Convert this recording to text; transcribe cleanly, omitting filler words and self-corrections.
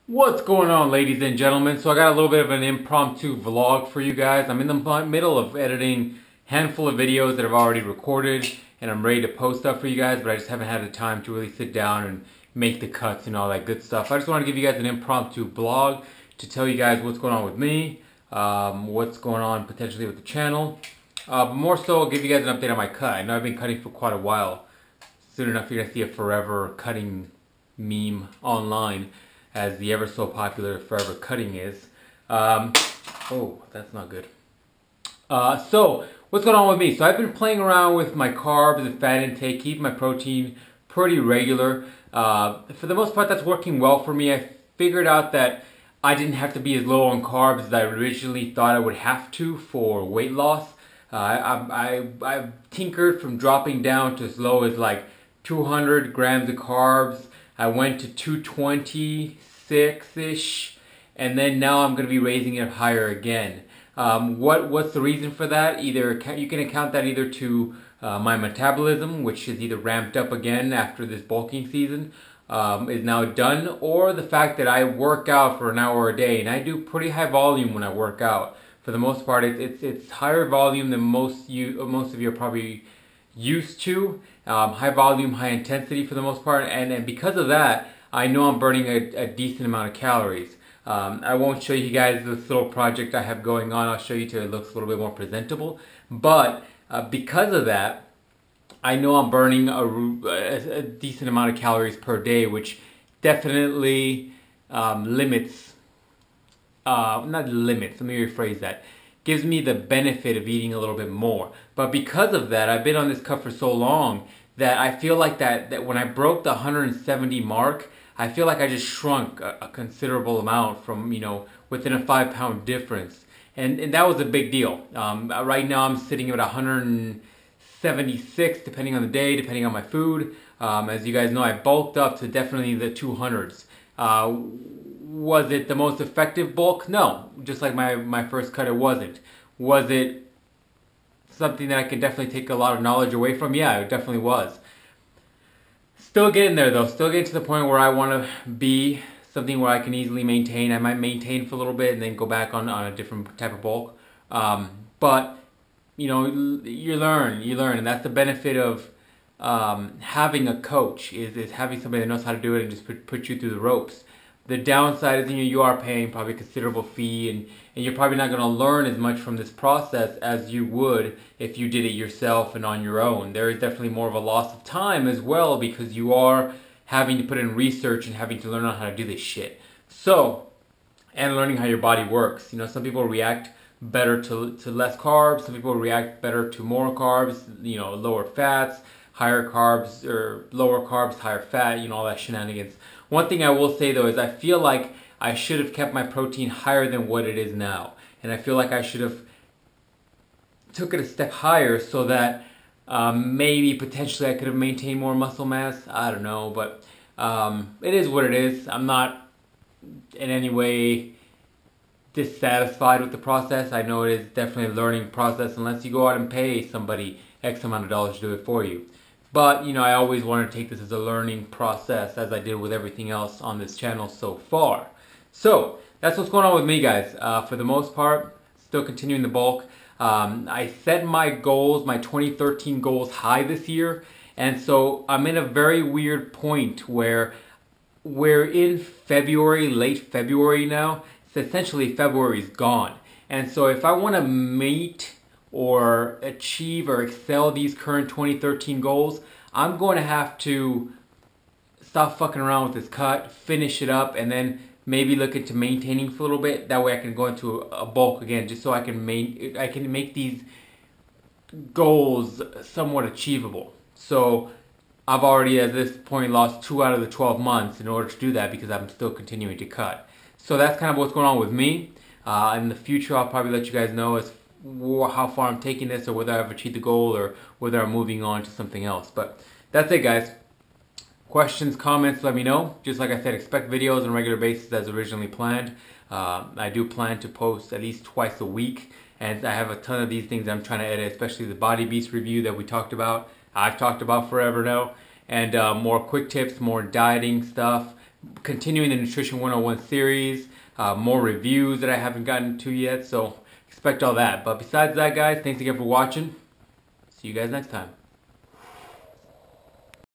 What's going on, ladies and gentlemen? So I got a little bit of an impromptu vlog for you guys. I'm in the middle of editing a handful of videos that I've already recorded and I'm ready to post up for you guys, but I just haven't had the time to really sit down and make the cuts and all that good stuff. I just want to give you guys an impromptu vlog to tell you guys what's going on with me, what's going on potentially with the channel. But more so, I'll give you guys an update on my cut. I know I've been cutting for quite a while. Soon enough, you're going to see a forever cutting meme online, as the ever so popular forever cutting is. Oh, that's not good. So, what's going on with me? So I've been playing around with my carbs and fat intake, keeping my protein pretty regular. For the most part, that's working well for me. I figured out that I didn't have to be as low on carbs as I originally thought I would have to for weight loss. I tinkered from dropping down to as low as like 200 grams of carbs. I went to 226-ish, and then now I'm going to be raising it higher again. What's the reason for that? Either you can account that either to my metabolism, which is either ramped up again after this bulking season, is now done, or the fact that I work out for an hour a day, and I do pretty high volume when I work out. For the most part, it's higher volume than most of you are probably used to. High volume, high intensity for the most part, and because of that, I know I'm burning a decent amount of calories. I won't show you guys this little project I have going on. I'll show you till it looks a little bit more presentable. But because of that, I know I'm burning a decent amount of calories per day, which definitely limits, not limits, let me rephrase that, gives me the benefit of eating a little bit more. But because of that, I've been on this cut for so long that I feel like that when I broke the 170 mark, I feel like I just shrunk a considerable amount from, within a 5-pound difference. And that was a big deal. Right now I'm sitting at 176, depending on the day, depending on my food. As you guys know, I bulked up to definitely the 200s. Was it the most effective bulk? No. Just like my first cut, it wasn't. Was it something that I could definitely take a lot of knowledge away from? Yeah, it definitely was. Still getting there though. Still getting to the point where I want to be something where I can easily maintain. I might maintain for a little bit and then go back on a different type of bulk. But, you learn. And that's the benefit of having a coach, is having somebody that knows how to do it and just put you through the ropes. The downside is you are paying probably a considerable fee, and you're probably not going to learn as much from this process as you would if you did it yourself and on your own. There is definitely more of a loss of time as well, because you are having to put in research and having to learn on how to do this shit. So, and learning how your body works. Some people react better to less carbs, some people react better to more carbs, lower fats, higher carbs, or lower carbs, higher fat, all that shenanigans. One thing I will say though is I feel like I should have kept my protein higher than what it is now. And I feel like I should have took it a step higher so that maybe potentially I could have maintained more muscle mass. I don't know, but it is what it is. I'm not in any way dissatisfied with the process. I know it is definitely a learning process unless you go out and pay somebody X amount of dollars to do it for you. But, I always want to take this as a learning process, as I did with everything else on this channel so far. So, that's what's going on with me, guys. For the most part, still continuing the bulk. I set my goals, my 2013 goals, high this year. And so, I'm in a very weird point where we're in February, late February now. So essentially, February's gone. And so, if I want to meet or achieve or excel these current 2013 goals, I'm going to have to stop fucking around with this cut, finish it up, and then maybe look into maintaining for a little bit. That way I can go into a bulk again, just so I can make these goals somewhat achievable. So I've already at this point lost 2 out of the 12 months in order to do that, because I'm still continuing to cut. So that's kind of what's going on with me. In the future, I'll probably let you guys know as how far I'm taking this, or whether I've achieved the goal, or whether I'm moving on to something else. But that's it, guys. Questions, comments, let me know. Just like I said, expect videos on a regular basis as originally planned. I do plan to post at least twice a week, and I have a ton of these things I'm trying to edit, especially the Body Beast review that we talked about. I've talked about forever now, and more quick tips, more dieting stuff, continuing the Nutrition 101 series, more reviews that I haven't gotten to yet, so expect all that. But besides that, guys, thanks again for watching. See you guys next time.